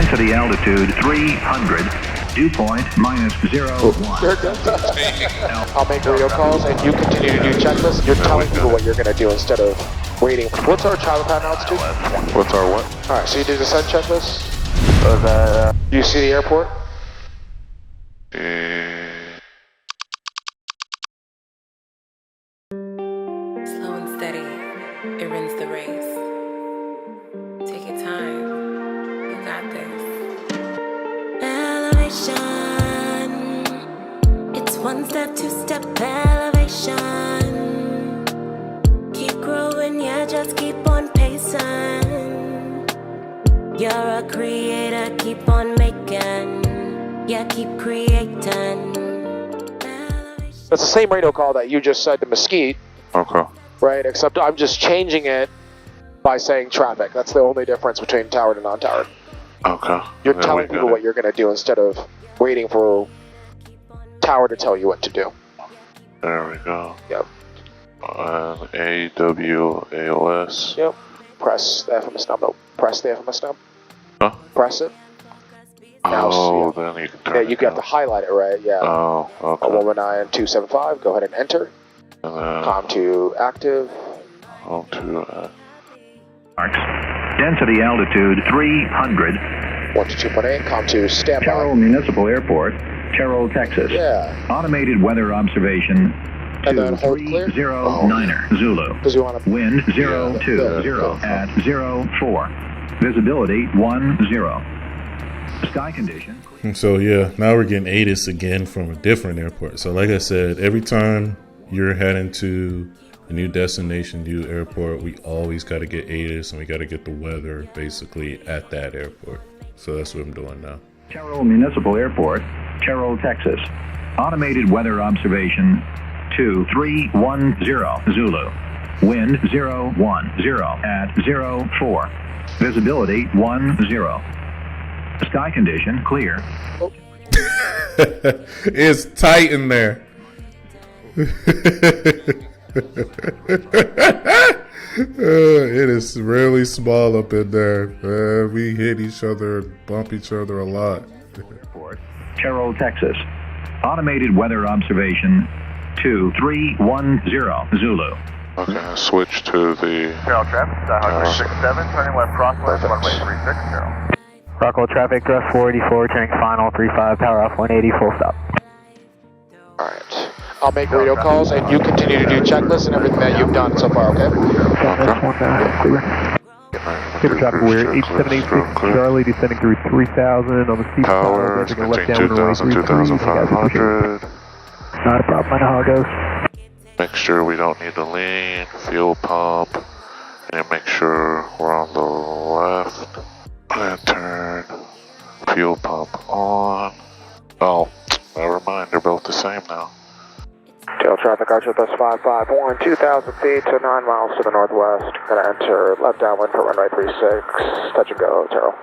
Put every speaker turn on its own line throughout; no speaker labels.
Density altitude 300. Dew point -0.1.
I'll make radio calls and you continue to do checklists. You're telling people what you're going to do instead of waiting. What's our travel time altitude?
What's our what?
Alright, so you do descent checklist. Do you see the airport?
Slow and steady, it wins the race. Take your time, you got this. Elevation, it's one step, two step elevation. Keep growing, yeah, just keep on pacing. You're a creator, keep on making. Yeah, keep creating.
That's the same radio call that you just said to Mesquite.
Okay.
Right, except I'm just changing it by saying traffic. That's the only difference between towered and non-towered.
Okay.
You're telling people what you're going to do instead of waiting for tower to tell you what to do.
There we go.
Yep.
AWAOS.
Yep. Press the FMS knob. No, press the FMS knob.
Huh?
Press it. Now,
Oh, then you can turn
yeah, you have to highlight it, right? Yeah.
Oh, okay.
119275. Go ahead and enter.
And then
Com to active.
on to
Density altitude 300.
122.8. Com to standby.
Terrell Municipal Airport, Terrell, Texas.
Yeah.
Automated weather observation.
And then hold clear.
230 Zulu.
Because you want to.
Wind 020 at 04. Visibility 10. Sky condition.
So yeah, now we're getting ADIS again from a different airport. So like I said, every time you're heading to a new destination, new airport, we always got to get ADIS and we got to get the weather basically at that airport. So that's what I'm doing now.
Terrell Municipal Airport, Terrell, Texas. Automated weather observation 2310 Zulu. Wind 010 at 04. Visibility 10. Sky condition clear.
It's tight in there. It is really small up in there. We hit each other, bump each other a lot.
Terrell, Texas. Automated weather observation 2310 Zulu.
Okay, switch to the
Terrell traffic, 67, turning left crosswise, runway 36, Terrell.
Rockwell traffic, 484, turning final, 35, power off, 180, full stop.
Alright. I'll make radio calls and you continue to do checklists and everything that you've done so far, okay?
Clear traffic, we're 8786 Charlie, descending through 3000 on the steep
power,
side, left
between 2000 2500.
Not a problem, I know how it goes.
Make sure we don't need to lean, fuel pump, and make sure we're on the left. And turn, fuel pump on. Oh, never mind, they're both the same now.
Tail traffic, Archer bus 551, 2,000 feet to 9 miles to the northwest. Gonna enter left downwind for runway 36, touch and go, Terrell.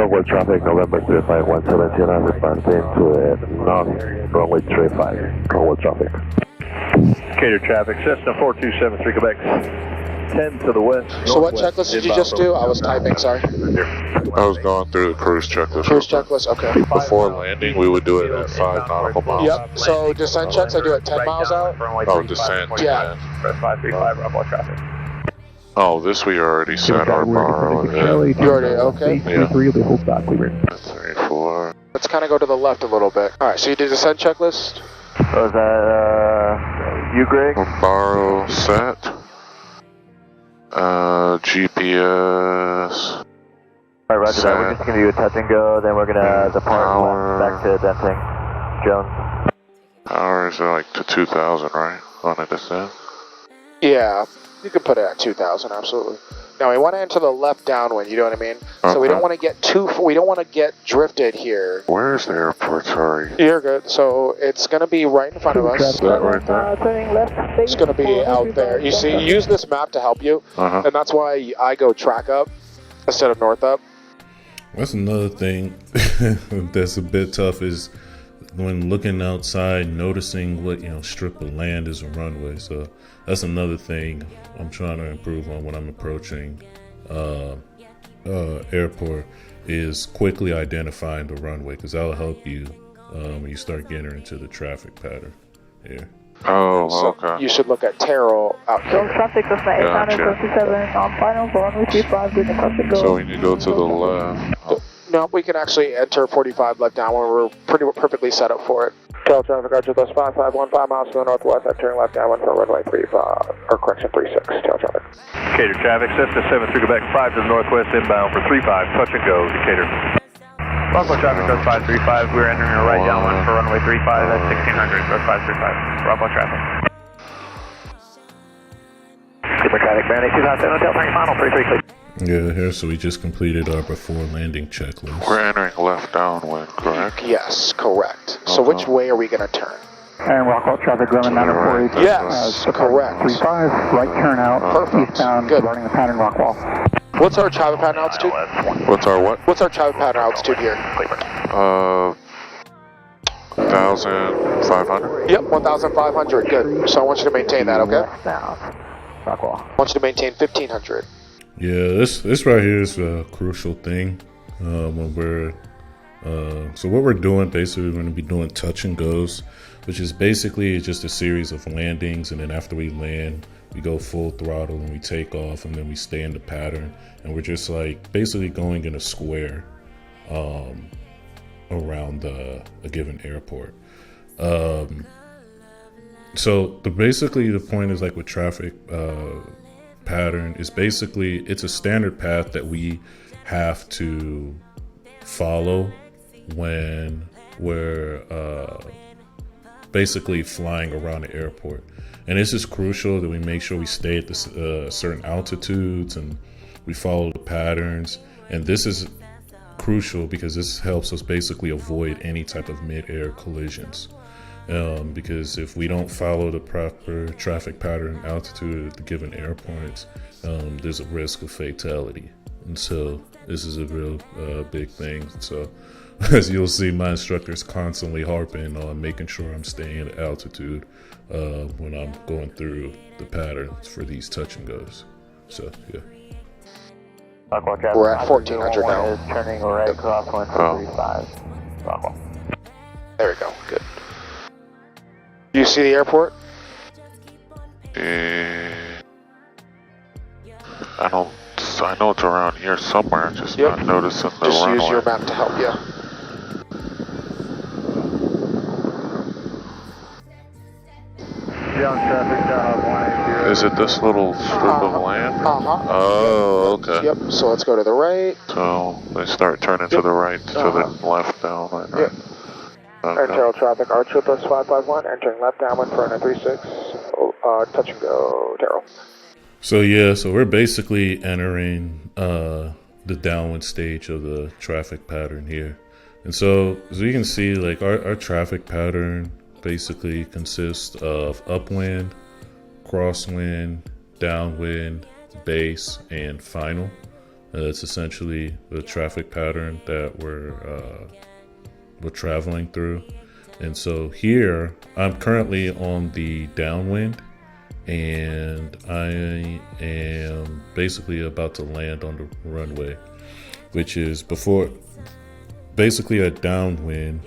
Onboard traffic, November 35117, I'm responding to non-runway 35, onboard traffic.
Cater traffic, Cessna 4273 Quebec, 10 to the west.
So what checklist did you just do? I was typing, sorry.
I was going through the cruise checklist.
Cruise checklist, okay.
Before landing, we would do it at 5 nautical miles.
Yep, so descent checks, I do it 10 miles out?
Oh, descent.
Yeah.
Press 535, Rockwell traffic.
Oh, this we already set our bar on.
You already, okay.
Yeah.
3 full stop, clear.
3, 4.
Let's kind of go to the left a little bit. Alright, so you did descent checklist?
Was that, you, Greg?
Borrow set. GPS.
Alright, roger that. We're just going to do a touch and go, then we're going to depart back to Denting. Jones.
Power is like to 2000, right? On a descent?
Yeah, you could put it at 2,000, absolutely. Now we want to enter the left downwind, you know what I mean? So we don't want to get we don't want to get drifted here.
Where's the airport? Sorry.
You're good. So it's going to be right in front of us.
Is that right there?
It's going to be out there. You see, use this map to help you, and that's why I go track up instead of north up.
That's another thing that's a bit tough is when looking outside, noticing what strip of land is a runway. So that's another thing I'm trying to improve on when I'm approaching airport. is quickly identifying the runway, because that'll help you when you start getting into the traffic pattern here.
Oh,
So
okay.
you should look at Terrell out
So
here.
traffic of my
Gotcha.
827 on final for runway 35, doing the touch and go.
So we need to go to the left. Oh,
No, we can actually enter 45 left down when we're perfectly set up for it. Terrell traffic, Archer, that's 5515 miles to the northwest, entering left downwind for runway 35, or correction 36, Terrell traffic.
Decatur traffic, Cessna 73 Quebec 5 to the northwest inbound for 35, touch and go, Decatur. Bravo traffic, Ghost 535, we're entering a right downwind for runway 35 at 1600, Ghost 535, Bravo traffic. Super traffic, Manny 2007, hotel turning final, 33 clear.
Yeah, here, so we just completed our before landing checklist.
we're entering left downwind, correct?
Yes, correct. So which way are we going to turn?
And Rockwell traffic, Grumman
To the right.
948.
Yes, correct.
35, right turn out,
Perfect.
eastbound,
Good.
running the pattern Rockwell.
What's our travel pattern altitude?
What's our what?
What's our travel pattern altitude here?
1,500.
Yep, 1,500. Good. So I want you to maintain that, okay?
South, Rockwell.
I want you to maintain 1,500.
Yeah, this right here is a crucial thing when we're so what we're doing, basically we're going to be doing touch and goes, which is basically just a series of landings, and then after we land we go full throttle and we take off, and then we stay in the pattern, and we're just like basically going in a square around a given airport. So basically the point is, like with traffic pattern, is basically it's a standard path that we have to follow when we're basically flying around the airport. And this is crucial that we make sure we stay at this certain altitudes and we follow the patterns. And this is crucial because this helps us basically avoid any type of mid-air collisions. Because if we don't follow the proper traffic pattern altitude at the given airports, there's a risk of fatality. And so this is a real big thing. So as you'll see, my instructor is constantly harping on making sure I'm staying at altitude when I'm going through the patterns for these touch and goes. So yeah.
We're at 1,400 now.
Is turning right crosswind for 35, Rockwell.
There we go. Good. Do you see the airport?
I know it's around here somewhere, just not noticing the
Just
runway.
use your map to help you.
Is it this little strip of land?
Uh-huh.
Oh, okay.
Yep, so let's go to the right.
So they start turning to the right, to the left downwind, right?
Yep. Alright, Terrell traffic, Archer plus 551, entering left downwind for 936, touch and go, Terrell.
So yeah, so we're basically entering the downwind stage of the traffic pattern here. And so as you can see, like our traffic pattern basically consists of upwind, crosswind, downwind, base, and final. That's essentially the traffic pattern that we're traveling through. And so here I'm currently on the downwind, and I am basically about to land on the runway, which is basically a downwind.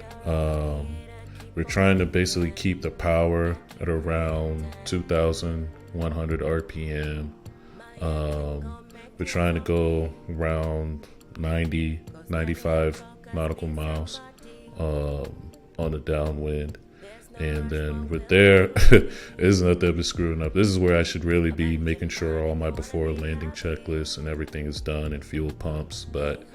We're trying to basically keep the power at around 2,100 RPM. We're trying to go around 95 nautical miles on the downwind. And then with there, it's not that we're screwing up. This is where I should really be making sure all my before landing checklists and everything is done, and fuel pumps. But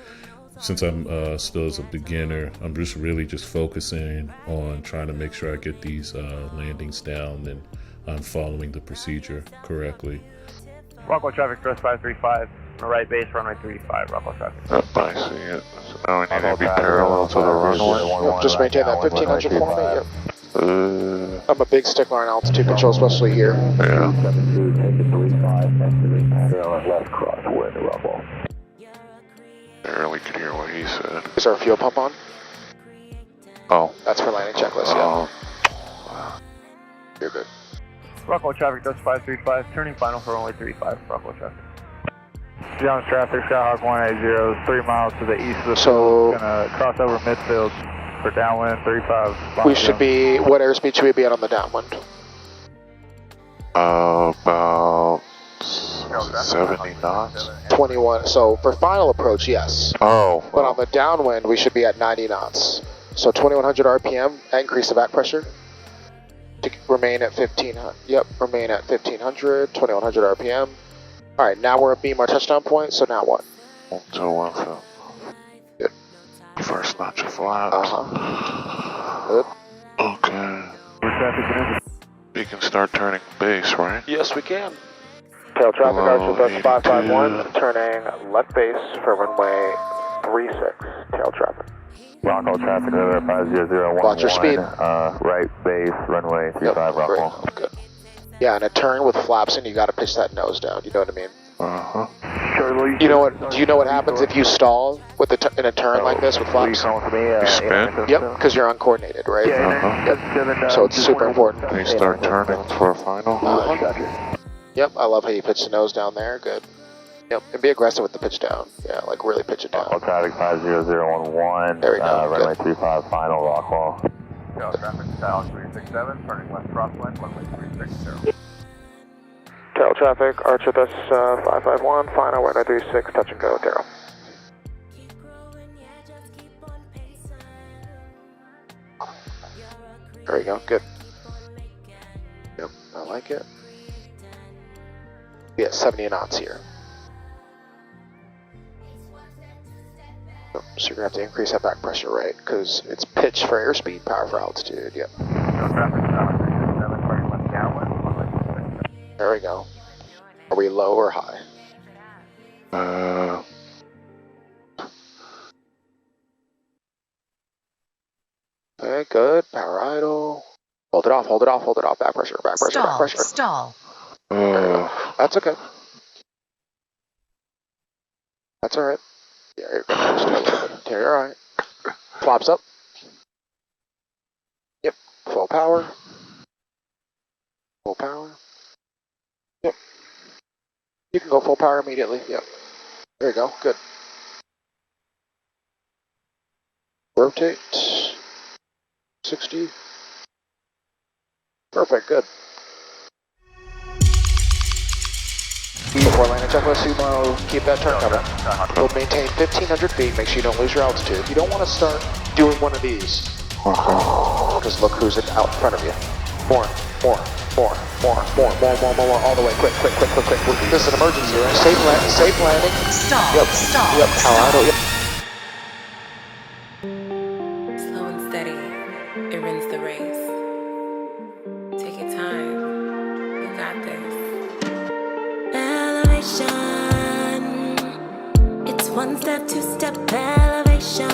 since I'm still as a beginner, I'm just really focusing on trying to make sure I get these landings down and I'm following the procedure correctly.
Rockwell traffic, thrust 535, on the right base, runway 35, Rockwell traffic.
Yep, I see it. So now we need to be parallel to the runway.
Yep, just maintain that 1,500 for me, yep. I'm a big stickler on altitude control, especially here.
Yeah.
72, take it 35, next to the parallel left crosswind, Rockwell.
Barely could hear what he said.
Is our fuel pump on?
Oh.
That's for landing checklist, yeah. You're good.
Rockwell traffic, thrust 535, turning final for runway 35, Rockwell traffic. Jones traffic, Skyhawk 180, 3 miles to the east of the
So-
field. Gonna cross over midfield for downwind 35.
We should be, what airspeed should we be at on the downwind?
About 70 knots.
21, so for final approach, yes.
Oh,
But on the downwind, we should be at 90 knots. So 2100 RPM, increase the back pressure. To remain at 1500, yep, remain at 1500, 2100 RPM. All right, now we're at beam our touchdown point, so now what?
121.
Good.
First notch of flaps.
Good.
Okay. We can start turning base, right?
Yes, we can. Tail traffic, Archer Bus 551, turning left base for runway 36, tail traffic.
Rockwell traffic, over 50011.
Watch your speed.
Right base, runway 35,
Yep,
Rockwell.
great, good. Yeah, and a turn with flaps in, you gotta pitch that nose down, you know what I mean?
Uh-huh.
Do you know what happens if you stall with in a turn like this with flaps?
To me,
You spin?
Yep, because you're uncoordinated, right?
Uh-huh.
So it's super important.
Can you start turning for a final?
Yep, I love how you pitch the nose down there, good. Yep, and be aggressive with the pitch down. Yeah, like really pitch it
Rockwell
down.
traffic 50011.
There we go,
Runway
good.
35, final, Rockwell.
Tail traffic, Skyhawk 367, turning left crosswind, runway 360.
Tail traffic, Archer Bus 551, final runway 36, touch and go, Darryl. There you go, good. Yep, I like it. We at 70 knots here. So you're gonna have to increase that back pressure, right? Because it's pitch for airspeed, power for altitude, yep.
Tail traffic, Skyhawk 367, turning left downwind, runway 360.
There we go. Are we low or high? Okay, good. Power idle. Hold it off, hold it off, hold it off. Back pressure, back pressure, back pressure.
Stall.
That's okay. That's alright. Yeah, you're good. Yeah, you're alright. Flaps up. Yep. Full power. Full power. Yep. You can go full power immediately. Yep. There you go. Good. Rotate. 60. Perfect. Good. Before landing checklist, Sumo, keep that turn coming. You'll maintain 1,500 feet. Make sure you don't lose your altitude. You don't want to start doing one of these. Because look who's out in front of you. More, all the way. Quick. This is an emergency, right? Safe landing.
Stall.
Yep.
Stall.
Yep. Power idle. Yep.
Slow and steady, it wins the race. Take your time, you got this.
Elevation, it's one step, two step elevation.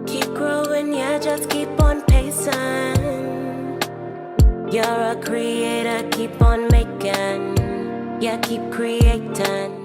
Keep growing, yeah, just keep on pacing. You're a creator, keep on making, yeah, keep creating.